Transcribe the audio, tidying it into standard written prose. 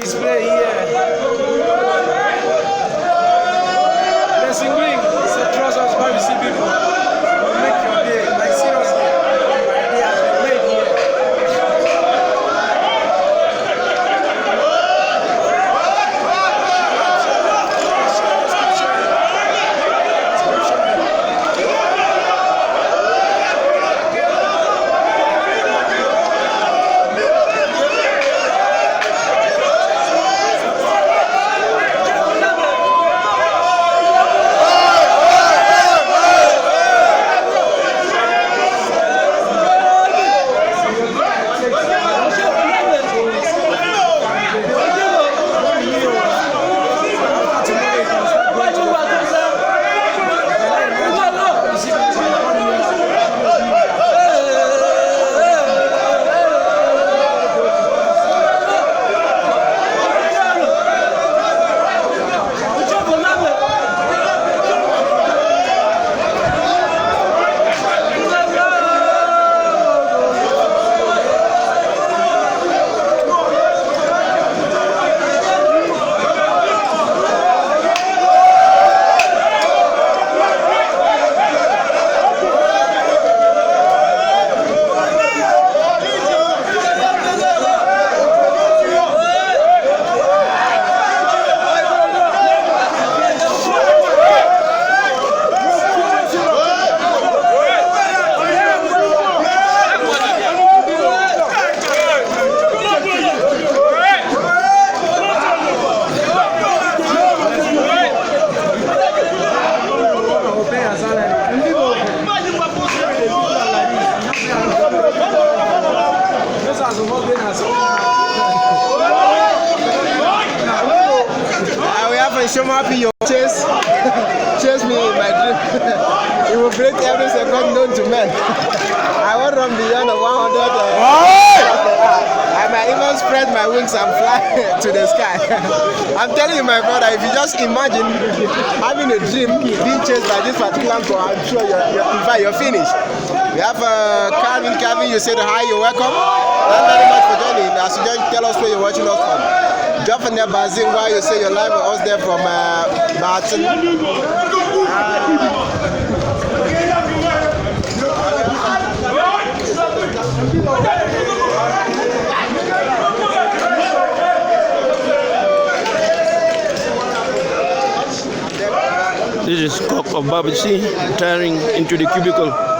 is playing here. Blessing Green, it's a trust us why we see people. Make your day, like seriously. My day has been made here. Show me happy you chase me in my dream. It will break every second known to men. I won't run beyond the 100. I might even spread my wings and fly to the sky. I'm telling you, my brother, if you just imagine having a dream being chased by this particular goal, I'm sure you're finished. We have Calvin, you said hi, you're welcome. Thank you very much for joining. As you just tell us where you're watching us from. Drop in there, Bazin, while you say you're live with us there from Barton. This is Cock of Babaji retiring into the cubicle.